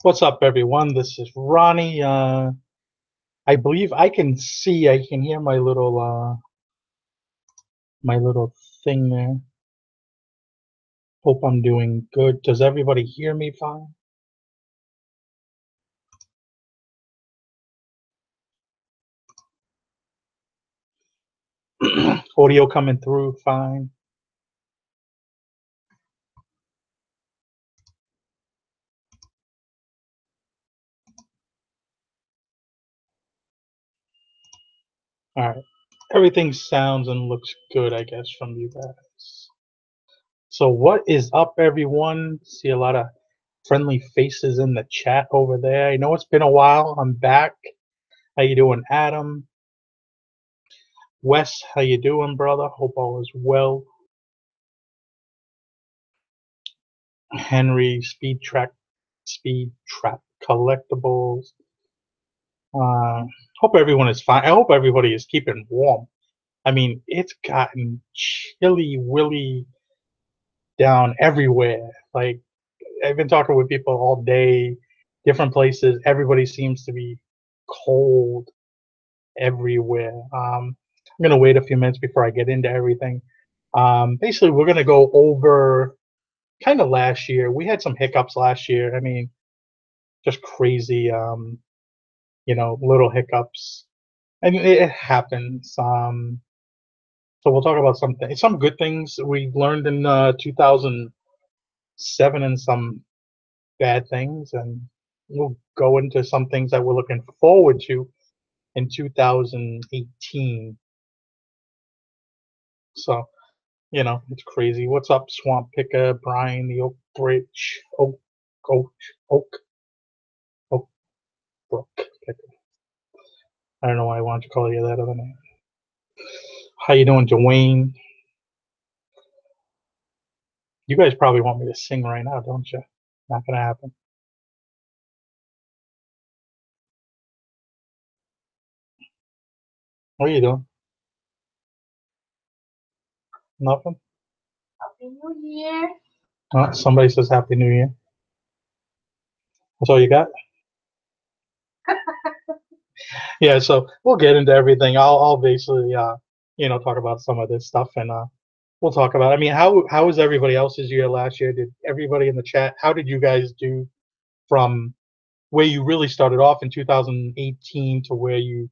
What's up, everyone? This is Ronnie. I believe I can hear my little thing there. Hope I'm doing good. Does everybody hear me fine? Audio coming through fine. All right. Everything sounds and looks good, I guess, from you guys. So what is up, everyone? See a lot of friendly faces in the chat over there. I know it's been a while. I'm back. How you doing, Adam? Wes, how you doing, brother? Hope all is well. Henry, Speed Trap Collectibles. Uh, Hope everyone is fine. I hope everybody is keeping warm. I mean, it's gotten chilly willy down everywhere. Like, I've been talking with people all day, different places. Everybody seems to be cold everywhere. I'm gonna wait a few minutes before I get into everything. Basically, we're gonna go over kind of last year. We had some hiccups last year. I mean, just crazy. Little hiccups, and it happens. So we'll talk about some good things we learned in 2007, and some bad things, and we'll go into some things that we're looking forward to in 2018. So it's crazy. What's up, Swamp Picker, Brian, the Oak Bridge, Oak, Oak, Oak Brook Picker. I don't know why I wanted to call you that other name. How you doing, Dwayne? You guys probably want me to sing right now, don't you? Not gonna happen. What are you doing? Nothing? Happy New Year. Oh, somebody says Happy New Year. That's all you got? Yeah, so we'll get into everything. I'll basically talk about some of this stuff, and we'll talk about. I mean, how was everybody else's year last year? Did everybody in the chat? How did you guys do from where you really started off in 2018 to where you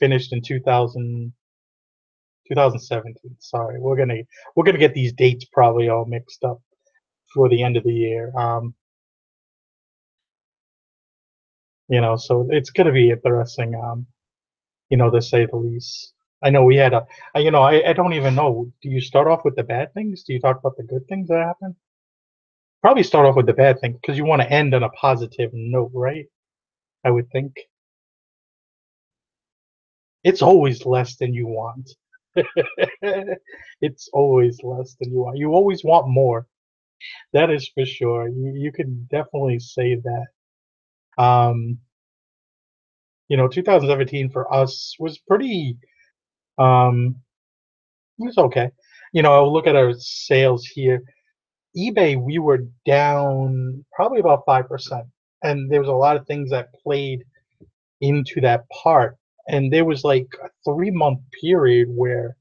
finished in 2017? Sorry, we're gonna get these dates probably all mixed up for the end of the year. So it's gonna be interesting. To say the least. I know we had I don't even know. Do you start off with the bad things? Do you talk about the good things that happen? Probably start off with the bad things because you want to end on a positive note, right? I would think. It's always less than you want. It's always less than you want. You always want more. That is for sure. You can definitely say that. 2017 for us was pretty it was okay. I'll look at our sales here. eBay, we were down probably about 5%. And there was a lot of things that played into that part. And there was like a 3-month period where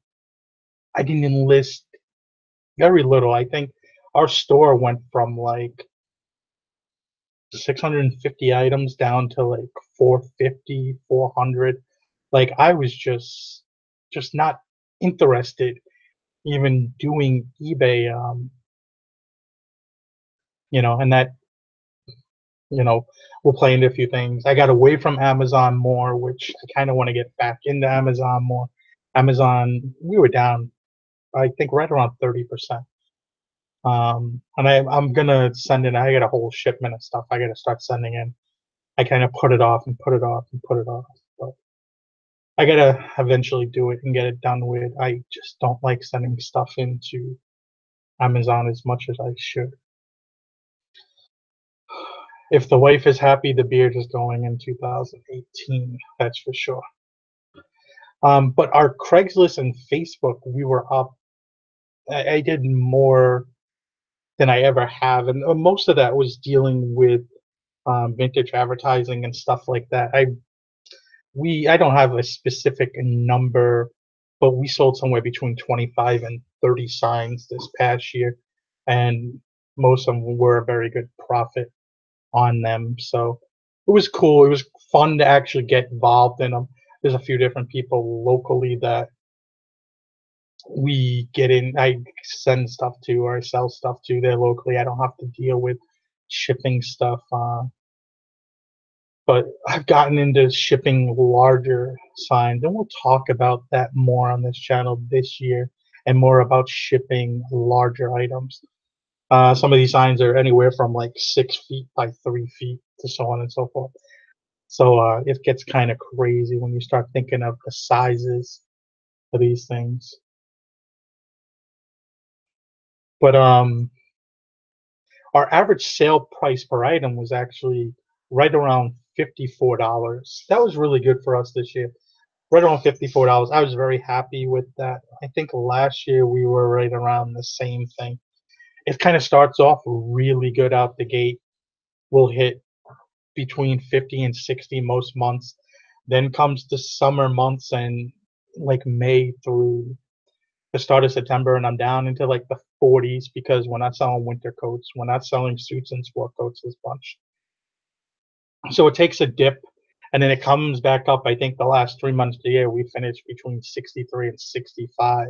I didn't enlist very little. I think our store went from like 650 items down to like 450, 400. Like I was just not interested even doing eBay, and that you know, we'll play into a few things. I got away from Amazon more, which I kind of want to get back into Amazon more. Amazon, we were down, I think, right around 30%. And I'm gonna send in. I got a whole shipment of stuff I got to start sending in. I kind of put it off and put it off and put it off, but I gotta eventually do it and get it done with. I just don't like sending stuff into Amazon as much as I should. If the wife is happy, the beard is going in 2018. That's for sure. But our Craigslist and Facebook, we were up. I did more than I ever have, and most of that was dealing with vintage advertising and stuff like that. I don't have a specific number, but we sold somewhere between 25 and 30 signs this past year, and most of them were a very good profit on them. So it was cool. It was fun to actually get involved in them. There's a few different people locally that we get in. I send stuff to or I sell stuff to there locally. I don't have to deal with shipping stuff. But I've gotten into shipping larger signs, and we'll talk about that more on this channel this year, and more about shipping larger items. Some of these signs are anywhere from like 6 feet by 3 feet to so on and so forth. So it gets kind of crazy when you start thinking of the sizes of these things. But our average sale price per item was actually right around $54. That was really good for us this year. Right around $54. I was very happy with that. I think last year we were right around the same thing. It kind of starts off really good out the gate. We'll hit between 50 and 60 most months. Then comes the summer months and like May through the start of September, and I'm down into like the 40s because we're not selling winter coats. We're not selling suits and sport coats this bunch. So it takes a dip and then it comes back up. I think the last 3 months of the year we finished between 63 and 65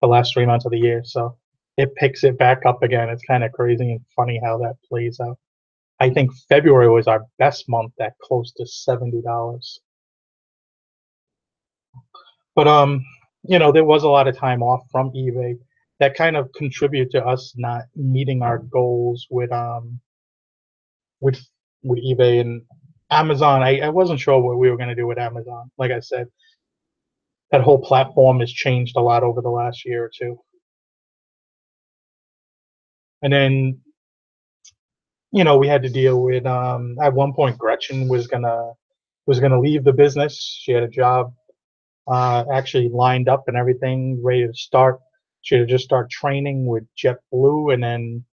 the last 3 months of the year. So it picks it back up again. It's kind of crazy and funny how that plays out. I think February was our best month at close to $70. But there was a lot of time off from eBay that kind of contributed to us not meeting our goals with with eBay and Amazon. I wasn't sure what we were going to do with Amazon. Like I said, that whole platform has changed a lot over the last year or two. And then, we had to deal with at one point Gretchen was gonna leave the business. She had a job actually lined up and everything, ready to start. She had just started training with JetBlue, and then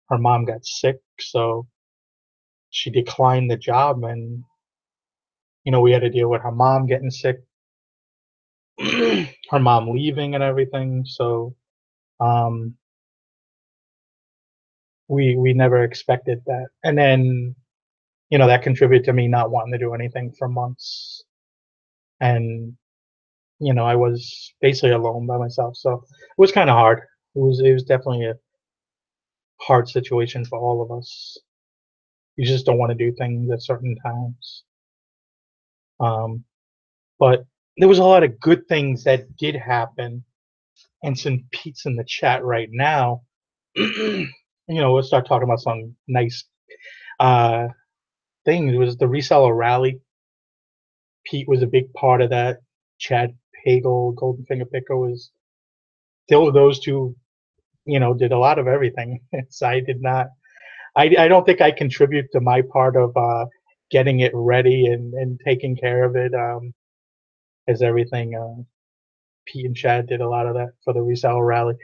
her mom got sick, so she declined the job, and we had to deal with her mom getting sick, her mom leaving and everything. So um, we never expected that, and then that contributed to me not wanting to do anything for months, and I was basically alone by myself, so it was kind of hard. It was definitely a hard situation for all of us. You just don't want to do things at certain times. Um, but there was a lot of good things that did happen, and some Pete's in the chat right now. We'll start talking about some nice uh, things. It was the reseller rally. Pete was a big part of that. Chad Pagel, Golden Finger Picker was still those two. Did a lot of everything. So I did not. I don't think I contribute to my part of getting it ready and taking care of it. As everything. Pete and Chad did a lot of that for the reseller rally,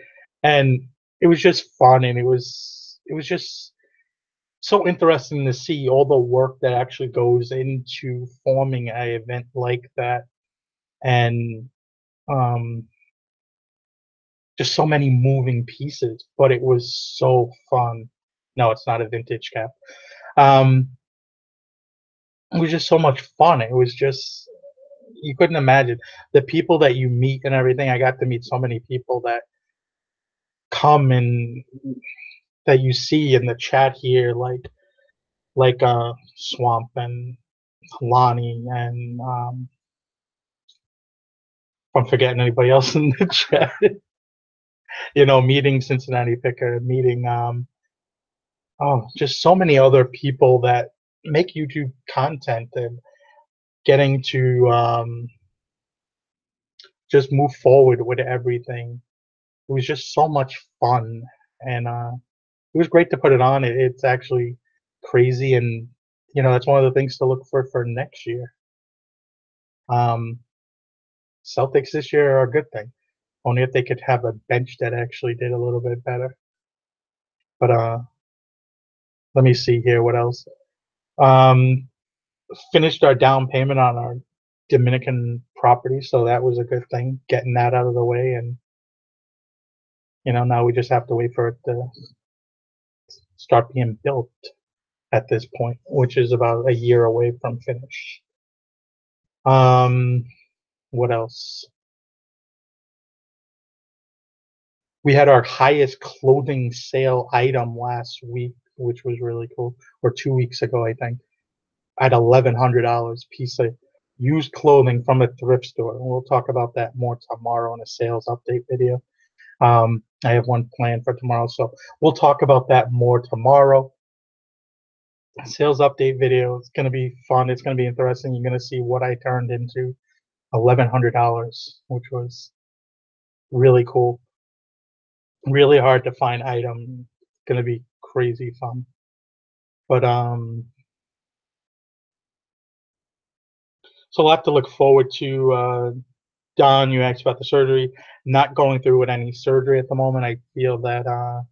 and it was just fun, and it was just so interesting to see all the work that actually goes into forming an event like that, and um, just so many moving pieces. But it was so fun. No, it's not a vintage cap. Um, it was just so much fun. It was just you couldn't imagine the people that you meet and everything. I got to meet so many people that come and that you see in the chat here, like Swamp and Lonnie and if I'm forgetting anybody else in the chat, meeting Cincinnati Picker, meeting just so many other people that make YouTube content and getting to just move forward with everything. It was just so much fun, and it was great to put it on. It's actually crazy, and that's one of the things to look for next year. Um, Celtics this year are a good thing. Only if they could have a bench that actually did a little bit better. But let me see here what else. Um, Finished our down payment on our Dominican property, so that was a good thing, getting that out of the way, and now we just have to wait for it to start being built at this point, which is about a year away from finish. Um, what else? We had our highest clothing sale item last week, which was really cool, or 2 weeks ago, I think, at $1,100 piece of used clothing from a thrift store. And we'll talk about that more tomorrow in a sales update video. I have one planned for tomorrow, so we'll talk about that more tomorrow. Sales update video. It's going to be fun. It's going to be interesting. You're going to see what I turned into $1,100, which was really cool. Really hard to find item. Going to be crazy fun. But so a lot to look forward to. Don, you asked about the surgery. Not going through with any surgery at the moment. I feel that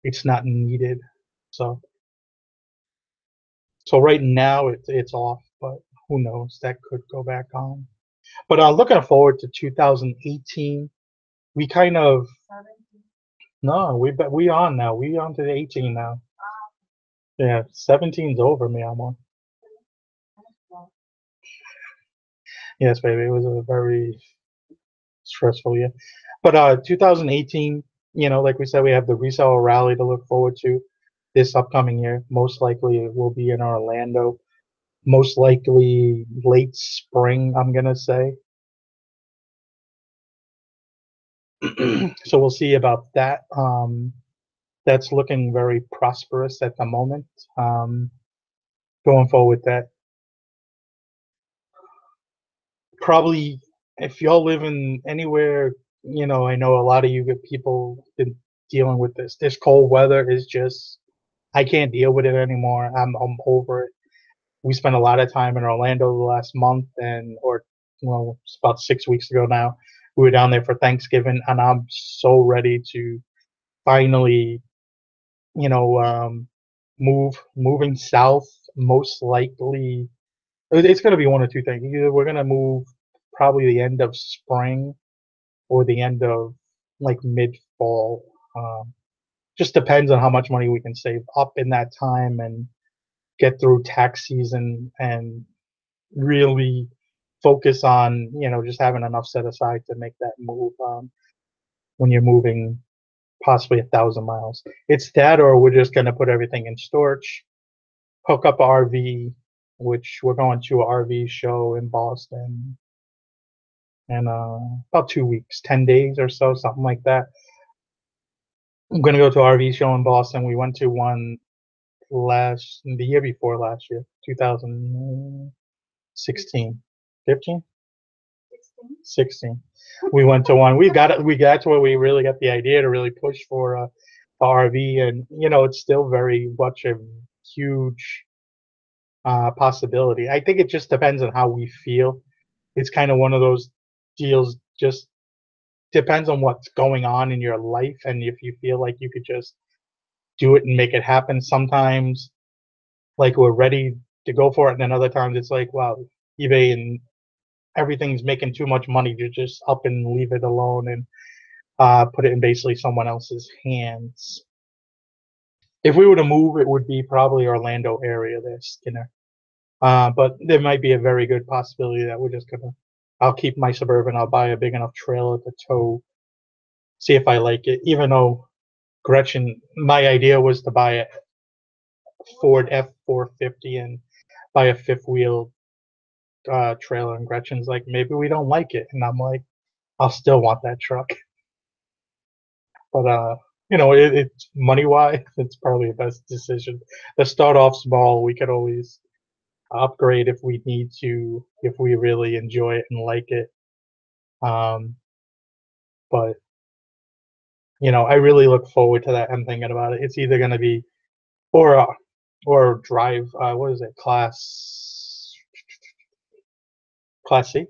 it's not needed. So right now it's off, but who knows? That could go back on. But looking forward to 2018. We kind of no, we on now. We on to 18 now. Yeah, 17's over me almost. Yes, baby. It was a very stressful year. But 2018, like we said, we have the resale rally to look forward to this upcoming year. Most likely it will be in Orlando. Most likely late spring, I'm gonna say. So we'll see about that. That's looking very prosperous at the moment. Um, Going forward with that. Probably if y'all live in anywhere, I know a lot of you good people been dealing with this. This cold weather is just I can't deal with it anymore. I'm over it. We spent a lot of time in Orlando the last month and or well, it's about 6 weeks ago now. We were down there for Thanksgiving and I'm so ready to finally, you know, um moving south, most likely it's gonna be one or two things. Either we're gonna move probably the end of spring or the end of like mid fall. Just depends on how much money we can save up in that time and get through tax season and really focus on just having enough set aside to make that move when you're moving possibly 1,000 miles. It's that, or we're just going to put everything in storage, hook up a RV, which we're going to a RV show in Boston in about 2 weeks, 10 days or so, something like that. I'm going to go to an RV show in Boston. We went to one the year before last year, 2016, 15, 16. We went to one. We got to where we really got the idea to really push for a RV, and it's still very much a huge possibility. I think it just depends on how we feel. It's kind of one of those deals. Just depends on what's going on in your life, and if you feel like you could just do it and make it happen. Sometimes, like we're ready to go for it, and then other times it's like, wow, eBay and everything's making too much money to just up and leave it alone and put it in basically someone else's hands. If we were to move, it would be probably Orlando area there, Skinner. But there might be a very good possibility that we're just gonna. I'll keep my Suburban. I'll buy a big enough trailer to tow. See if I like it. Even though Gretchen, my idea was to buy a Ford F450 and buy a fifth wheel trailer, and Gretchen's like, maybe we don't like it, and I'm like, I'll still want that truck. But it's money wise, it's probably the best decision. To start off small, we could always upgrade if we need to, if we really enjoy it and like it. Um, but I really look forward to that. I'm thinking about it. It's either going to be or uh, or drive. What is it? Class C?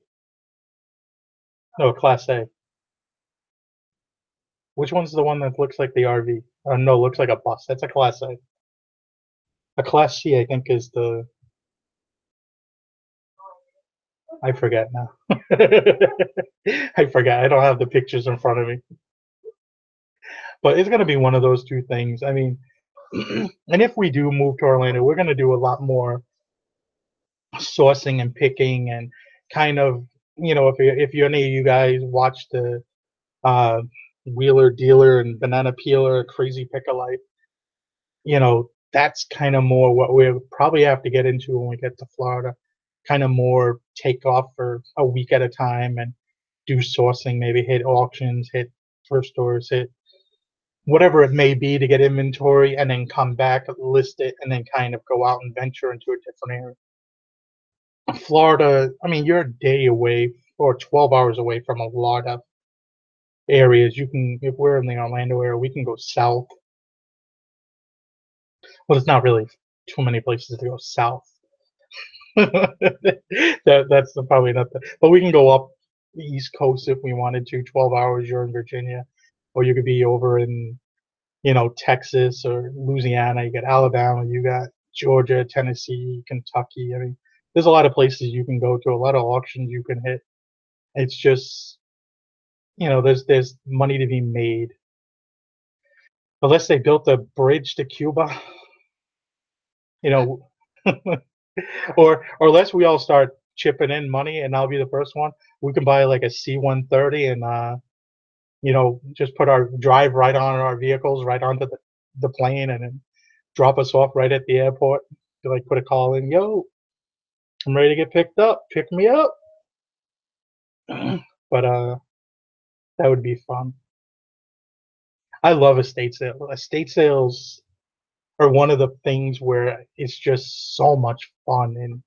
No, Class A. Which one's the one that looks like the RV? No, looks like a bus. That's a Class A. A Class C, I think, is the I forget now. I forget. I don't have the pictures in front of me, but it's gonna be one of those two things. I mean, and if we do move to Orlando, we're gonna do a lot more sourcing and picking and kind of, if you any of you guys watch the uh, Wheeler Dealer and Banana Peeler Crazy Pick a Life, that's kind of more what we'll probably have to get into when we get to Florida. Kind of more take off for a week at a time and do sourcing, maybe hit auctions, hit thrift stores, hit whatever it may be to get inventory, and then come back, list it, and then kind of go out and venture into a different area. Florida, I mean, you're a day away or 12 hours away from a lot of areas. If we're in the Orlando area, we can go south. Well, it's not really too many places to go south. Probably not the, but we can go up the East Coast if we wanted to. 12 hours, you're in Virginia, or you could be over in, Texas or Louisiana. You got Alabama, you got Georgia, Tennessee, Kentucky. I mean, there's a lot of places you can go to, a lot of auctions you can hit. It's just, there's money to be made. Unless they built a bridge to Cuba, you know, or unless we all start chipping in money and I'll be the first one, we can buy like a C-130 and just put our drive right on our vehicles right onto the plane and then drop us off right at the airport. Like put a call in, yo, I'm ready to get picked up. Pick me up. But that would be fun. I love estate sales. Estate sales are one of the things where it's just so much fun and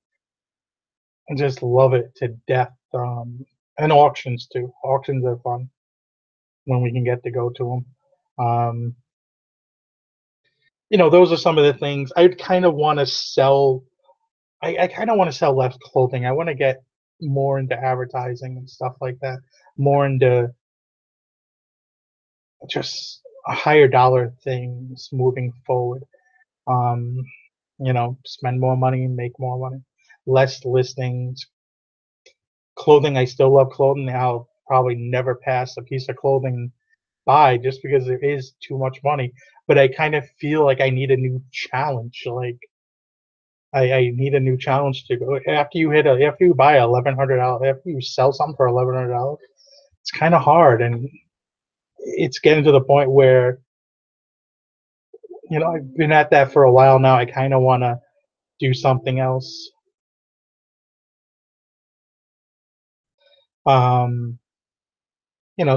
I just love it to death. And auctions too. Auctions are fun when we can get to go to them. Those are some of the things I'd kind of want to sell. I kind of want to sell less clothing. I want to get more into advertising and stuff like that. More into just higher dollar things moving forward. Um, spend more money, make more money, less listings. Clothing, I still love clothing. I'll probably never pass a piece of clothing by just because there is too much money. But I kind of feel like I need a new challenge. Like I need a new challenge to go after you buy $1,100, after you sell something for $1,100. It's kind of hard, and it's getting to the point where I've been at that for a while now. I kind of want to do something else. Um,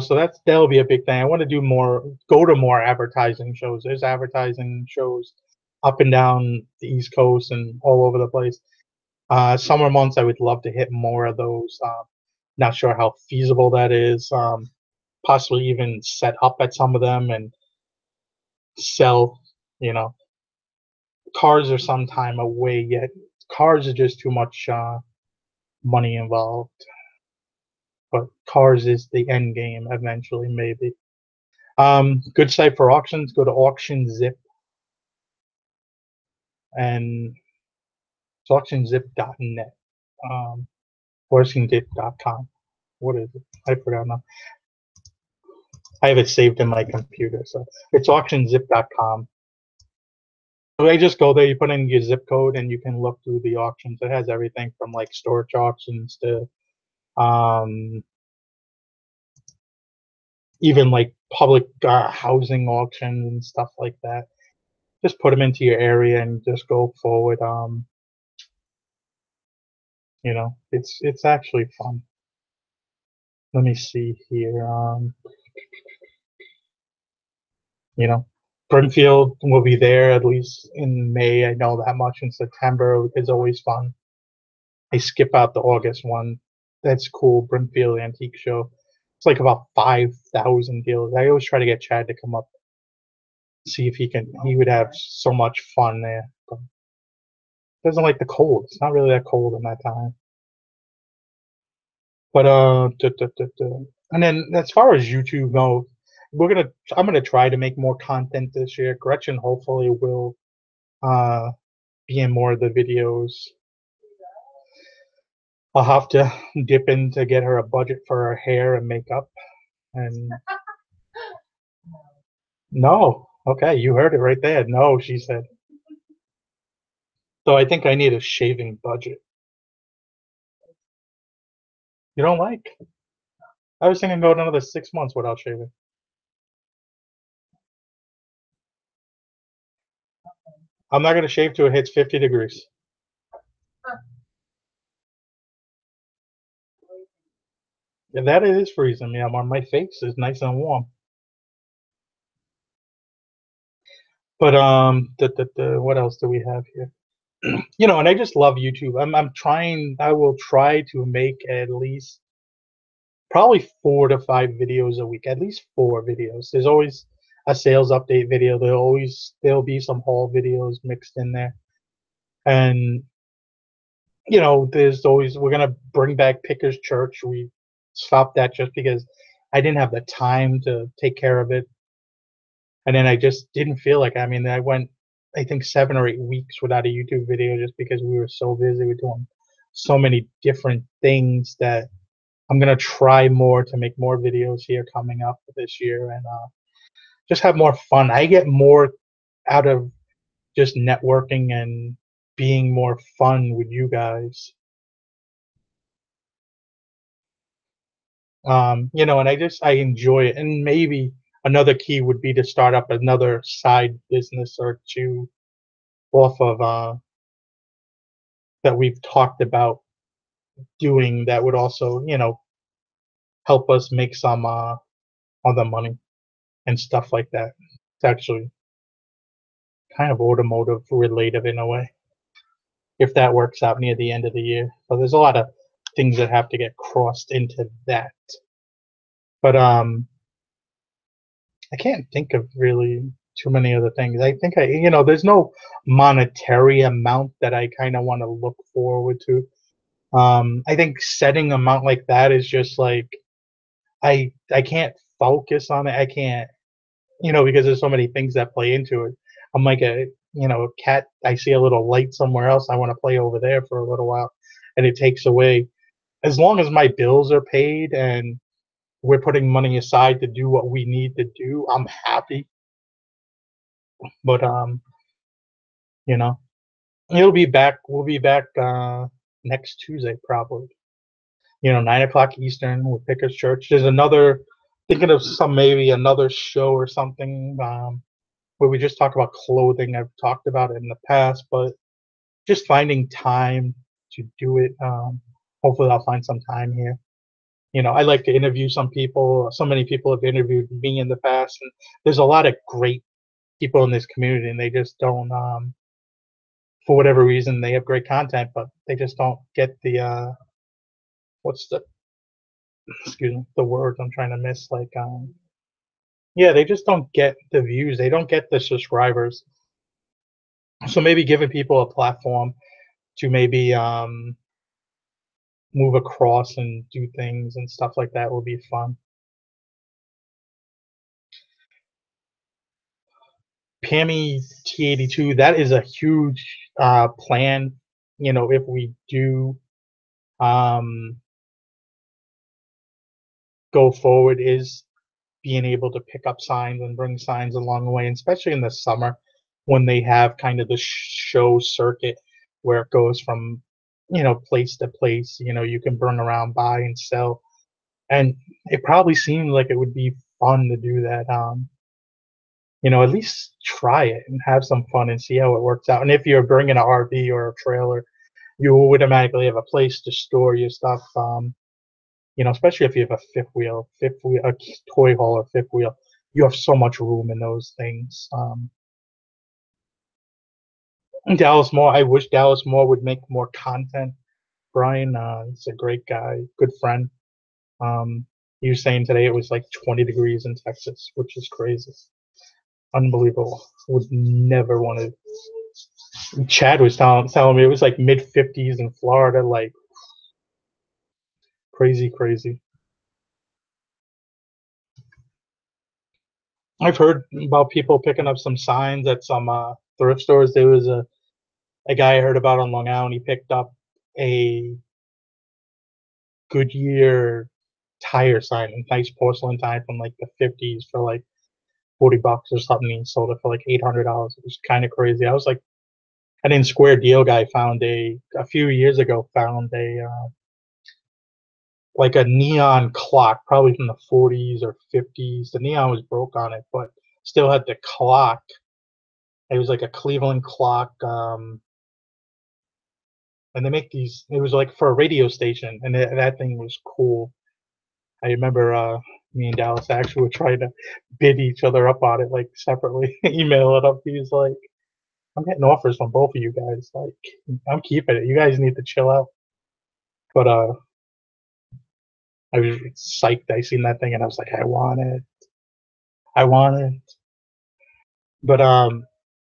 so that'll be a big thing. I want to go to more advertising shows. There's advertising shows up and down the East Coast and all over the place. Summer months, I would love to hit more of those. Not sure how feasible that is. Possibly even set up at some of them and sell. You know, cars are some time away yet. Cars are just too much money involved. But cars is the end game eventually, maybe. Good site for auctions. Go to Auction Zip and it's auctionzip.net. Or auctionzip.com. What is it? I forgot now. I have it saved in my computer, so it's auctionzip.com. So I just go there, you put in your zip code, and you can look through the auctions. It has everything from like storage auctions to um, even like public housing auctions and stuff like that. Just put them into your area and just go forward. It's actually fun. Let me see here. You know, Brimfield will be there at least in May. I know that much. In September is always fun. I skip out the August one. That's cool. Brimfield Antique Show. It's like about 5,000 deals. I always try to get Chad to come up, see if he can. He would have so much fun there. But doesn't like the cold. It's not really that cold in that time. But and then as far as YouTube goes, I'm gonna try to make more content this year. Gretchen hopefully will. be in more of the videos. I'll have to dip in to get her a budget for her hair and makeup. And no, okay, you heard it right there. No, she said. So I think I need a shaving budget. You don't like? I was thinking going another 6 months without shaving. I'm not gonna shave till it hits 50 degrees. Yeah, that is freezing. Yeah, my face is nice and warm. But what else do we have here? And I just love YouTube. I will try to make at least probably 4 to 5 videos a week, at least 4 videos. There's always a sales update video. There'll be some haul videos mixed in there. And there's always we're gonna bring back Pickers Church. We stopped that just because I didn't have the time to take care of it. And then I just didn't feel like I mean, I went I think 7 or 8 weeks without a YouTube video just because we were so busy with doing so many different things that I'm gonna try more to make more videos here coming up this year and just have more fun. I get more out of just networking and being more fun with you guys. And I enjoy it. And maybe another key would be to start up another side business or two off of that we've talked about doing that would also, help us make some other money and stuff like that. It's actually kind of automotive related in a way, if that works out near the end of the year. So there's a lot of things that have to get crossed into that. But I can't think of really too many other things. I think there's no monetary amount that I kind of want to look forward to. I think setting amount like that is just like I can't focus on it. I can't, because there's so many things that play into it. I'm like a cat. I see a little light somewhere else. I want to play over there for a little while, and it takes away. As long as my bills are paid and we're putting money aside to do what we need to do, I'm happy. But you know, he'll be back. We'll be back next Tuesday probably. 9 o'clock Eastern with Pickers Church. There's another thinking of maybe another show or something where we just talk about clothing. I've talked about it in the past, but just finding time to do it. Hopefully, I'll find some time here. I like to interview some people. So many people have interviewed me in the past, and there's a lot of great people in this community, and they just don't. For whatever reason, they have great content, but they just don't get the what's the excuse me the words I'm trying to miss. Like yeah, they just don't get the views. They don't get the subscribers. So maybe giving people a platform to maybe move across and do things and stuff like that will be fun. Pammy T82, that is a huge plan. If we do um, go forward, is being able to pick up signs and bring signs along the way, and especially in the summer when they have kind of the show circuit where it goes from place to place. You can bring around, buy and sell, and it probably seemed like it would be fun to do that. At least try it and have some fun and see how it works out. And if you're bringing an RV or a trailer, you would automatically have a place to store your stuff. Especially if you have a a toy haul or fifth wheel, you have so much room in those things. Dallas Moore, I wish Dallas Moore would make more content. Brian, he's a great guy, good friend. He was saying today it was like 20 degrees in Texas, which is crazy. Unbelievable. Would never want to. Chad was telling me it was like mid 50s in Florida, like crazy, crazy. I've heard about people picking up some signs at some thrift stores. There was a guy I heard about on Long Island, he picked up a Goodyear tire sign, a nice porcelain tire from like the 50s for like $40 or something. He sold it for like $800. It was kind of crazy. I was like, and then Square Deal guy found a few years ago found a like a neon clock, probably from the 40s or 50s. The neon was broke on it, but still had the clock. It was like a Cleveland clock, and they make these. It was like for a radio station, and that thing was cool. I remember me and Dallas actually were trying to bid each other up on it, like separately, email it up. He was like, "I'm getting offers from both of you guys. Like, I'm keeping it. You guys need to chill out." But I was psyched. I seen that thing, and I was like, "I want it. I want it." But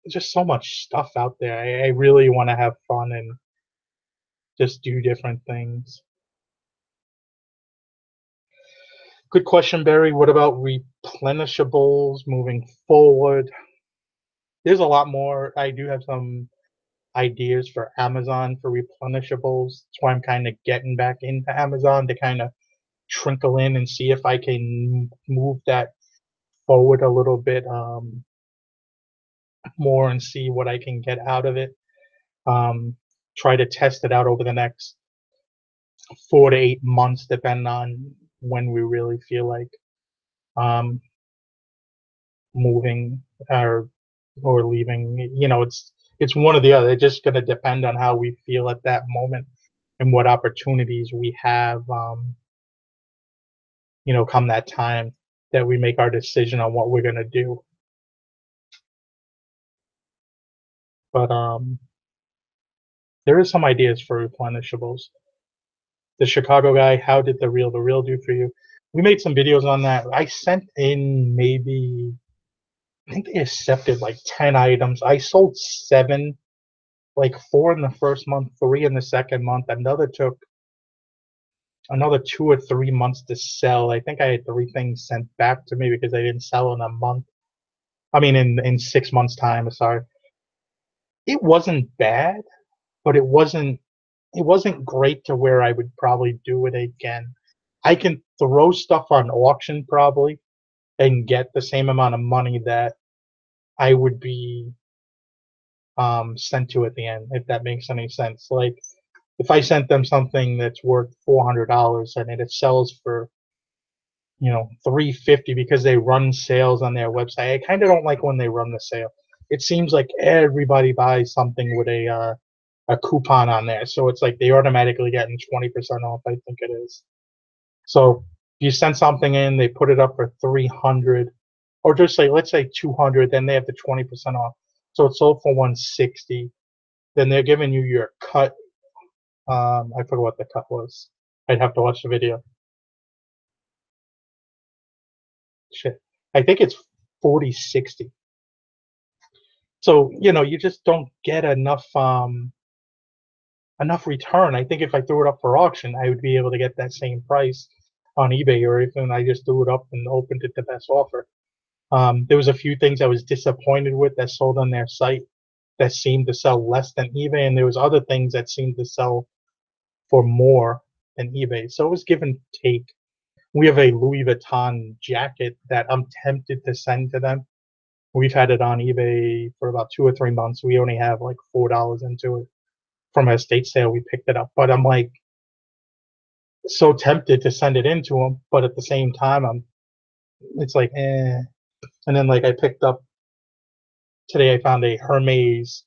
just so much stuff out there. I really want to have fun and just do different things. Good question, Barry. What about replenishables moving forward? There's a lot more. I do have some ideas for Amazon for replenishables. That's why I'm kind of getting back into Amazon to kind of trickle in and see if I can move that forward a little bit more and see what I can get out of it. Um, Try to test it out over the next 4 to 8 months, depending on when we really feel like um, moving or leaving. It's one or the other. It's just going to depend on how we feel at that moment and what opportunities we have. Come that time that we make our decision on what we're going to do. But there is some ideas for replenishables. The Chicago guy, how did the real do for you? We made some videos on that. I sent in maybe, I think they accepted like 10 items. I sold 7, like 4 in the first month, 3 in the second month. Another took another 2 or 3 months to sell. I think I had 3 things sent back to me because I didn't sell in a month. I mean, in 6 months' time. Sorry, it wasn't bad, but it wasn't great to where I would probably do it again. I can throw stuff on auction probably and get the same amount of money that I would be sent to at the end, if that makes any sense. Like if I sent them something that's worth $400 and it sells for 350 because they run sales on their website. I kind of don't like when they run the sale. It seems like everybody buys something with a coupon on there, so it's like they automatically getting 20% off. I think it is. So you send something in, they put it up for 300, or just say let's say 200, then they have the 20% off. So it's sold for 160. Then they're giving you your cut. I forgot what the cut was. I'd have to watch the video. Shit. I think it's 40/60. So, you just don't get enough return. I think if I threw it up for auction, I would be able to get that same price on eBay, or even I just threw it up and opened it to best offer. There was a few things I was disappointed with that sold on their site that seemed to sell less than eBay, and there was other things that seemed to sell for more than eBay. So it was give and take. We have a Louis Vuitton jacket that I'm tempted to send to them. We've had it on eBay for about 2 or 3 months. We only have like $4 into it from a estate sale. We picked it up, but I'm like so tempted to send it in to them, but at the same time, it's like eh. And then like I picked up today, I found a Hermes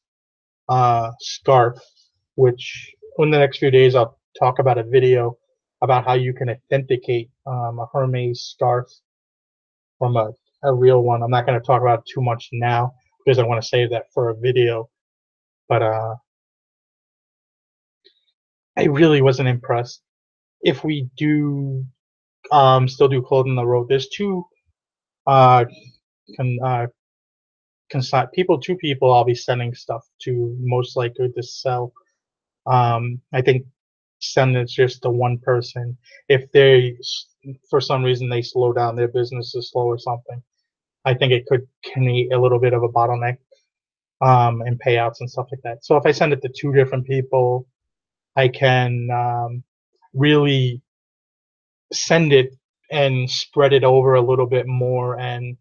scarf, which in the next few days I'll talk about a video about how you can authenticate a Hermes scarf from a real one. I'm not going to talk about it too much now because I want to save that for a video. But I really wasn't impressed. If we do still do clothing on the road, there's uh, con, uh, two people I'll be sending stuff to, most likely to sell. I think send it just to one person. If they, for some reason, they slow down, their business is slow or something, I think it could create a little bit of a bottleneck. and payouts and stuff like that. So if I send it to two different people, I can really send it and spread it over a little bit more and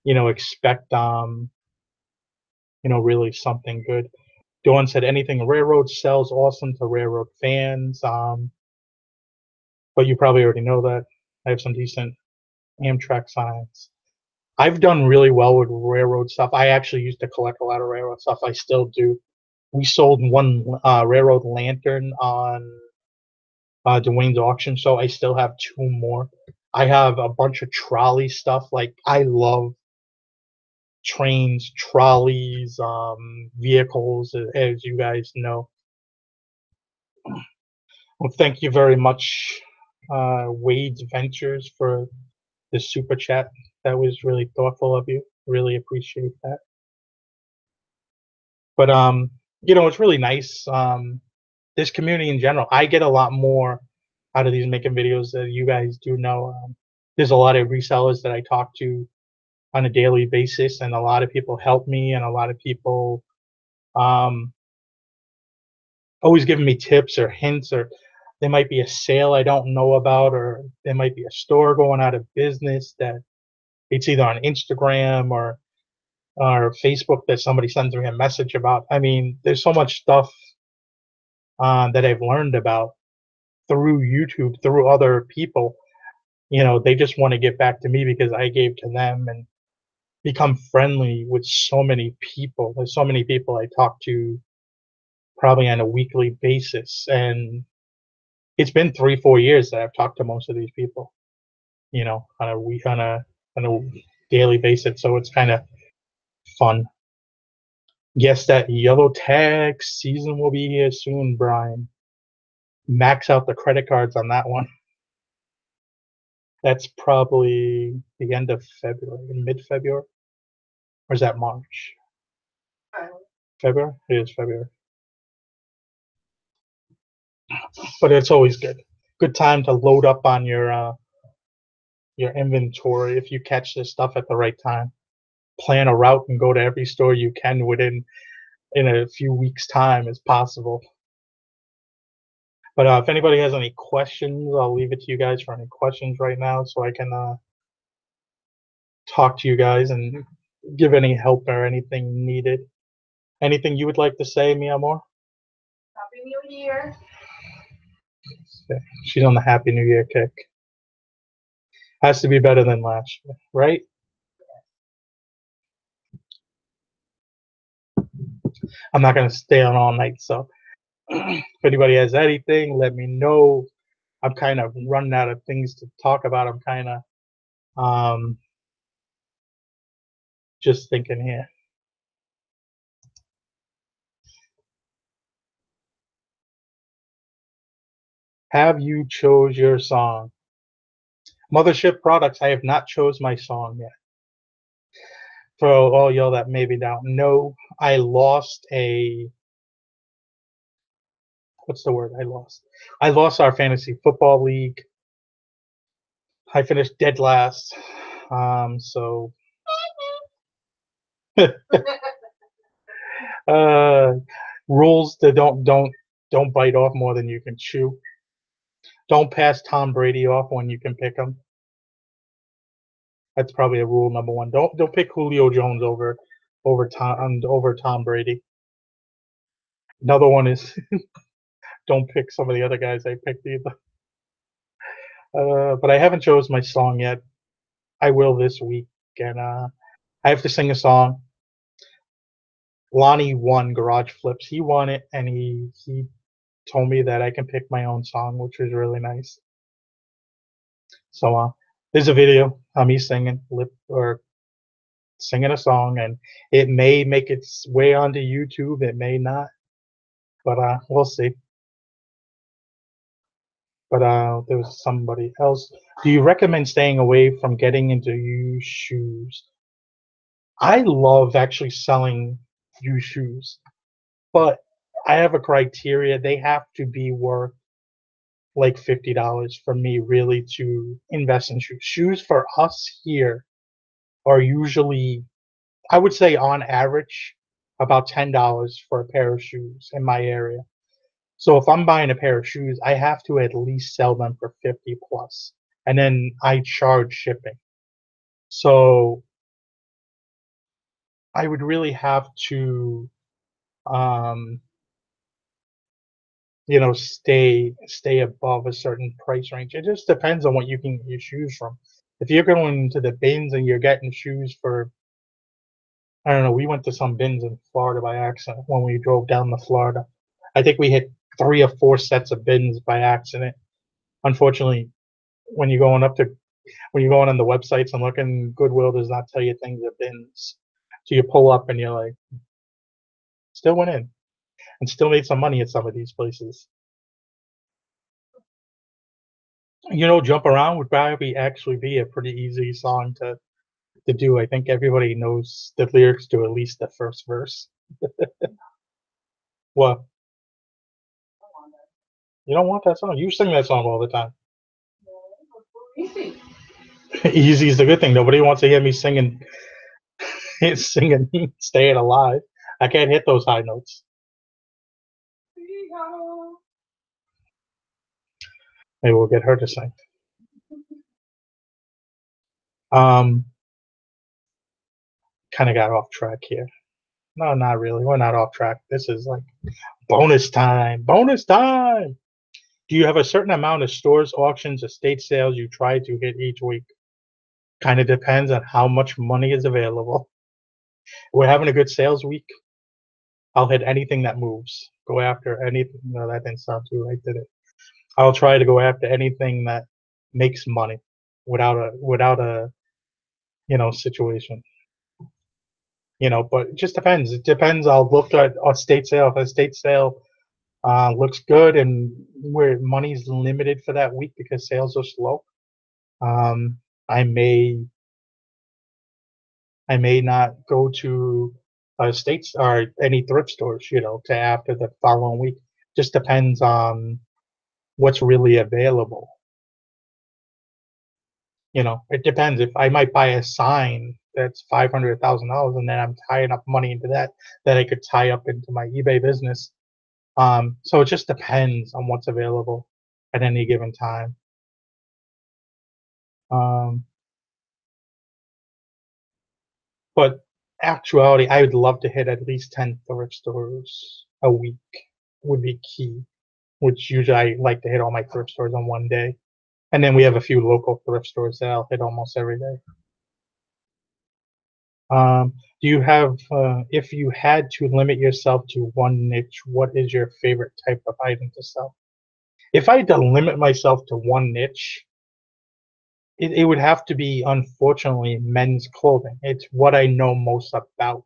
expect really something good. Dawn said anything railroad sells awesome to railroad fans. But you probably already know that. I have some decent Amtrak signs. I've done really well with railroad stuff. I actually used to collect a lot of railroad stuff. I still do. We sold one railroad lantern on Dwayne's auction, so I still have two more. I have a bunch of trolley stuff. Like I love trains, trolleys, vehicles, as you guys know. Well, thank you very much, Wade's Ventures, for the super chat. That was really thoughtful of you. Really appreciate that. But it's really nice. This community in general, I get a lot more out of these making videos that you guys do know. There's a lot of resellers that I talk to on a daily basis, and a lot of people help me, and a lot of people um, always giving me tips or hints, or there might be a sale I don't know about, or there might be a store going out of business that it's either on Instagram or Facebook that somebody sends me a message about. I mean, there's so much stuff that I've learned about through YouTube, through other people. They just want to get back to me because I gave to them and become friendly with so many people. There's so many people I talk to probably on a weekly basis, and it's been 3-4 years that I've talked to most of these people. On a week on a daily basis. So it's kind of fun. Yes, that yellow tag season will be here soon, Brian. Max out the credit cards on that one. That's probably the end of February, mid-February, or is that March? February? It is February. But it's always good. Good time to load up on your inventory if you catch this stuff at the right time. Plan a route and go to every store you can within in a few weeks' time as possible. But if anybody has any questions, I'll leave it to you guys for any questions right now, so I can talk to you guys and give any help or anything needed. Anything you would like to say, Mia Moore? Happy New Year. Okay. She's on the Happy New Year kick. Has to be better than last year, right? I'm not going to stay on all night, so if anybody has anything, let me know. I'm kind of running out of things to talk about. I'm kind of just thinking here. Have you chose your song? Mothership Products, I have not chose my song yet. For all y'all that maybe don't know, I lost what's the word I lost? I lost our fantasy football league. I finished dead last. So uh, rules that don't bite off more than you can chew. Don't pass Tom Brady off when you can pick him. That's probably a rule number one. Don't pick Julio Jones over Tom Brady. Another one is don't pick some of the other guys I picked either. But I haven't chose my song yet. I will this week, and I have to sing a song. Lonnie won Garage Flips. He won it, and he told me that I can pick my own song, which was really nice. So there's a video of me singing a song, and it may make its way onto YouTube. It may not, but we'll see. But there was somebody else. Do you recommend staying away from getting into used shoes? I love actually selling used shoes, but I have a criteria. They have to be worth like $50 for me really to invest in shoes. Shoes for us here are usually, I would say on average, about $10 for a pair of shoes in my area. So if I'm buying a pair of shoes, I have to at least sell them for 50 plus, and then I charge shipping. So I would really have to, um, stay above a certain price range. It just depends on what you can get your shoes from. If you're going to the bins and you're getting shoes for, I don't know, we went to some bins in Florida by accident when we drove down to Florida. I think we hit 3 or 4 sets of bins by accident. Unfortunately, when you're going up to when you're going on the websites and looking, Goodwill does not tell you things are bins. So you pull up and you're like, still went in and still made some money at some of these places. Jump around would probably actually be a pretty easy song to do. I think everybody knows the lyrics to at least the first verse. Well, you don't want that song. You sing that song all the time. Easy. Easy is the good thing. Nobody wants to hear me singing, singing, staying alive. I can't hit those high notes. Maybe we'll get her to sing. Um, kind of got off track here. No, not really. We're not off track. This is like bonus time. Bonus time. Do you have a certain amount of stores, auctions, estate sales you try to hit each week? Kind of depends on how much money is available. We're having a good sales week. I'll hit anything that moves. Go after anything. No, that didn't sound too right, did it? I'll try to go after anything that makes money without a situation. But it just depends. It depends. I'll look at a state sale. If a state sale looks good and where money's limited for that week because sales are slow, um, I may I may not go to states or any thrift stores, to after the following week. Just depends on what's really available. It depends. If I might buy a sign that's $500,000 and then I'm tying up money into that I could tie up into my eBay business. So it just depends on what's available at any given time. Um, but actuality, I would love to hit at least 10 thrift stores a week would be key, which usually I like to hit all my thrift stores on one day. And then we have a few local thrift stores that I'll hit almost every day. Do you have, if you had to limit yourself to one niche, what is your favorite type of item to sell? If I had to limit myself to one niche, it would have to be, unfortunately, men's clothing. It's what I know most about.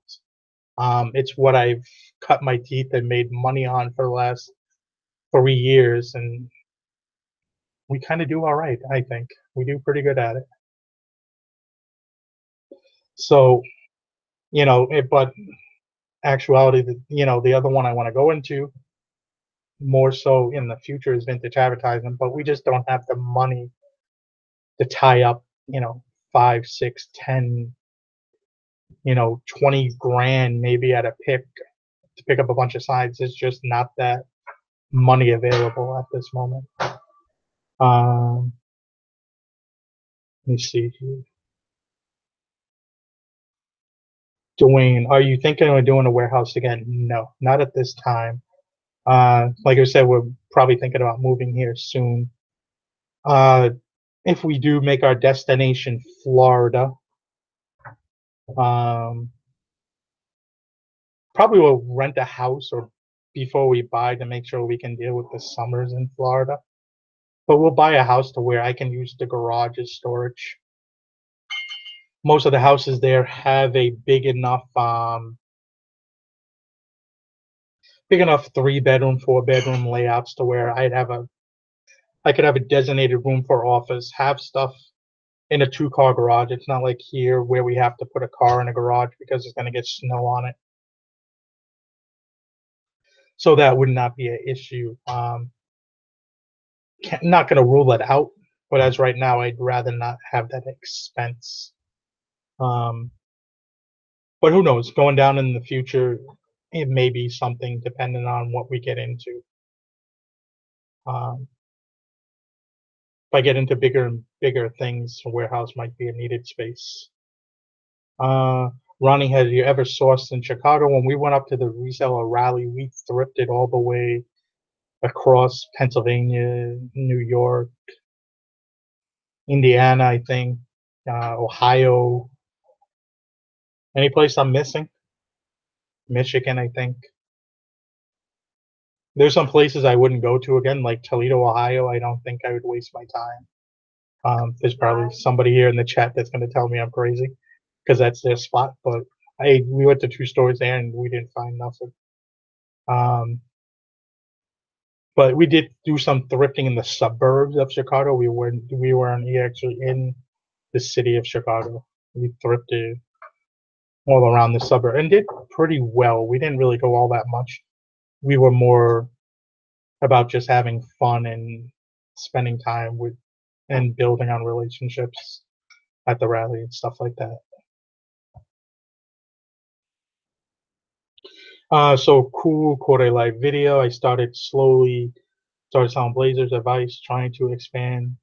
It's what I've cut my teeth and made money on for the last 3 years, and we kind of do all right, I think. We do pretty good at it. So, but actuality, the other one I want to go into more so in the future is vintage advertising, but we just don't have the money to tie up, 5, 6, 10, 20 grand maybe at a pick to pick up a bunch of signs. It's just not that money available at this moment. Um, let me see here. Dwayne, are you thinking of doing a warehouse again? No, not at this time. Like I said, we're probably thinking about moving here soon. Uh, if we do make our destination Florida, um, probably will rent a house or before we buy to make sure we can deal with the summers in Florida. But we'll buy a house to where I can use the garage as storage. Most of the houses there have a big enough 3 bedroom, 4 bedroom layouts to where I could have a designated room for office, have stuff in a 2-car garage. It's not like here where we have to put a car in a garage because it's going to get snow on it. So that would not be an issue. Not going to rule it out, but as right now, I'd rather not have that expense. Um, but who knows? Going down in the future, it may be something depending on what we get into. Um, if I get into bigger and bigger things, a warehouse might be a needed space. Uh, Ronnie, have you ever sourced in Chicago? When we went up to the reseller rally, we thrifted all the way across Pennsylvania, New York, Indiana, I think, Ohio. Any place I'm missing? Michigan, I think. There's some places I wouldn't go to again, like Toledo, Ohio. I don't think I would waste my time. There's probably somebody here in the chat that's going to tell me I'm crazy because that's their spot. But we went to 2 stores there and we didn't find nothing. But we did do some thrifting in the suburbs of Chicago. We weren't actually in the city of Chicago. We thrifted all around the suburb and did pretty well. We didn't really go all that much. We were more about just having fun and spending time with and building on relationships at the rally and stuff like that. So cool, caught a live video. I started selling blazers, advice, trying to expand.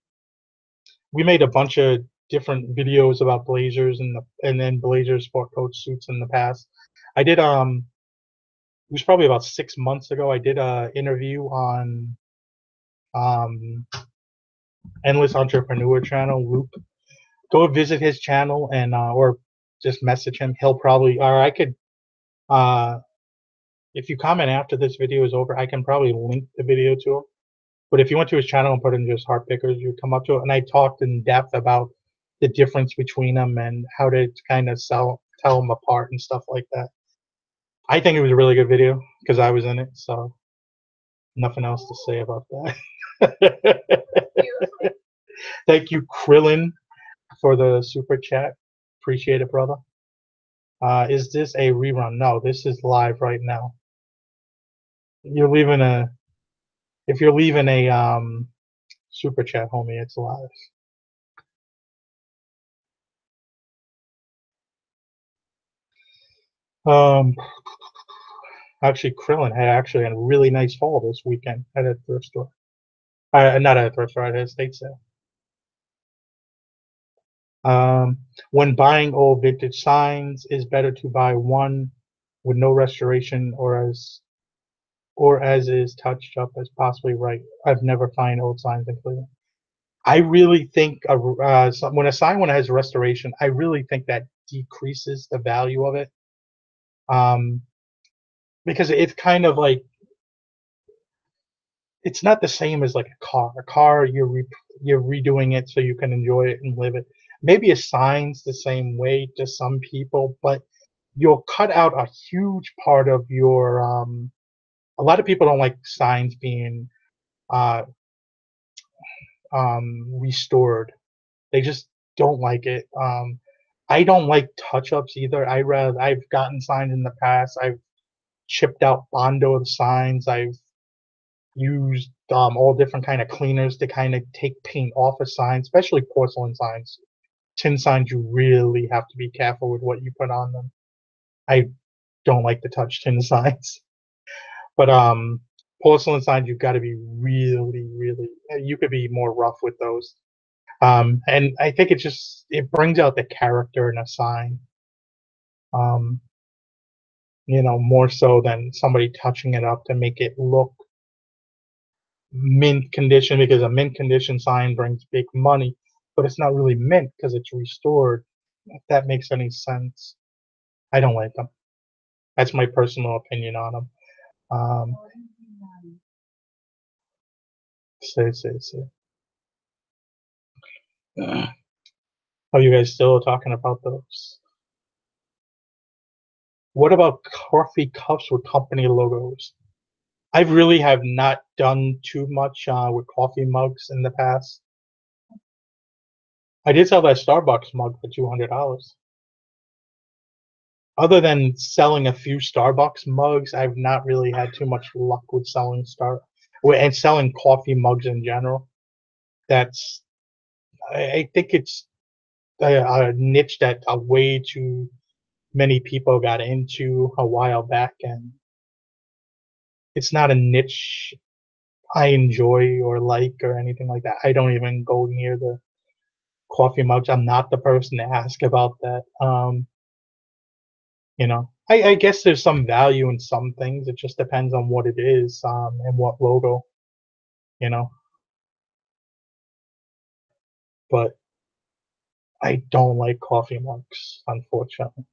We made a bunch of different videos about blazers and then blazers sport coat suits in the past. I did it was probably about 6 months ago. I did a interview on um Endless Entrepreneur channel, Luke. Go visit his channel and or just message him. He'll probably or I could uh if you comment after this video is over, I can probably link the video to him. But if you went to his channel and put in just Hart Pickers, you'd come up to it. And I talked in depth about the difference between them and how to kind of tell them apart and stuff like that. I think it was a really good video because I was in it. So nothing else to say about that. Thank you, Krillin, for the super chat. Appreciate it, brother. Is this a rerun? No, this is live right now. You're leaving a if you're leaving a super chat, homie, it's live. Actually, Krillin had actually a really nice haul this weekend at a thrift store. Not at a thrift store, at a estate sale. When buying old vintage signs, is better to buy one with no restoration or as is touched up as possibly right. I've never find old signs in Cleveland. I really think when a sign has restoration, I really think that decreases the value of it. Because it's kind of like it's not the same as like a car. A car, you're redoing it so you can enjoy it and live it. Maybe a sign's the same way to some people, but you'll cut out a huge part of your. A lot of people don't like signs being uh, restored. They just don't like it. I don't like touch-ups either. I've gotten signs in the past. I've chipped out Bondo signs. I've used all different kind of cleaners to kind of take paint off of signs, especially porcelain signs. Tin signs, you really have to be careful with what you put on them. I don't like to touch tin signs, but porcelain signs, you've got to be really, really. You could be more rough with those. And I think it brings out the character in a sign. Um, more so than somebody touching it up to make it look mint condition, because a mint condition sign brings big money, but it's not really mint because it's restored. If that makes any sense. I don't like them. That's my personal opinion on them. Um, say. Are you guys still talking about those? What about coffee cups with company logos? I really have not done too much with coffee mugs in the past. I did sell that Starbucks mug for $200. Other than selling a few Starbucks mugs, I've not really had too much luck with selling coffee mugs in general. I think it's a niche that way too many people got into a while back, and it's not a niche I enjoy or like or anything like that. I don't even go near the coffee mugs. I'm not the person to ask about that. I guess there's some value in some things. It just depends on what it is, and what logo, you know. But I don't like coffee mugs, unfortunately.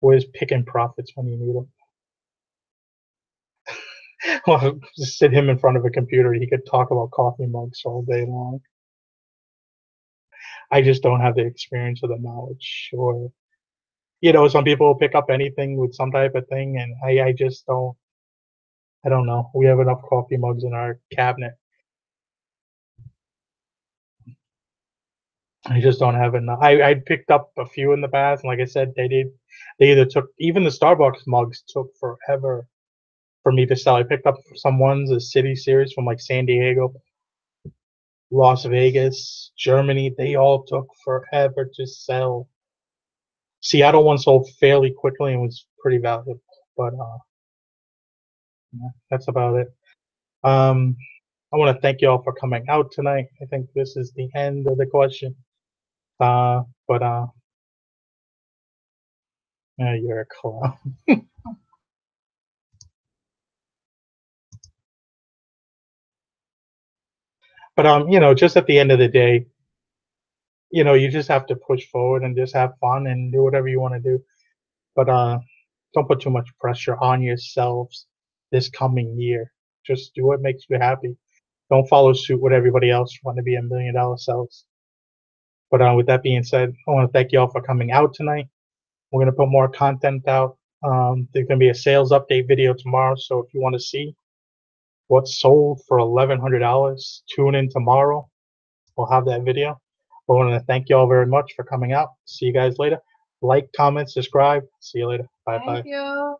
Where's picking profits when you need them? Well, just sit him in front of a computer. He could talk about coffee mugs all day long. I just don't have the experience or the knowledge, or some people pick up anything with some type of thing, and I just don't. I don't know. We have enough coffee mugs in our cabinet. I just don't have enough. I picked up a few in the past, and like I said, they either took, even the Starbucks mugs took forever for me to sell. I picked up some ones, a City Series from like San Diego, Las Vegas, Germany. They all took forever to sell. Seattle one sold fairly quickly and was pretty valuable, but yeah, that's about it. Um, I want to thank you all for coming out tonight. I think this is the end of the question. But yeah, you're a clown. But just at the end of the day, you just have to push forward and just have fun and do whatever you want to do. But don't put too much pressure on yourselves this coming year. Just do what makes you happy. Don't follow suit with everybody else want to be $1 million selves. But with that being said, I want to thank you all for coming out tonight. We're going to put more content out. There's going to be a sales update video tomorrow. So if you want to see what's sold for $1,100, tune in tomorrow. We'll have that video. I want to thank you all very much for coming out. See you guys later. Like, comment, subscribe. See you later. Bye bye. Thank you.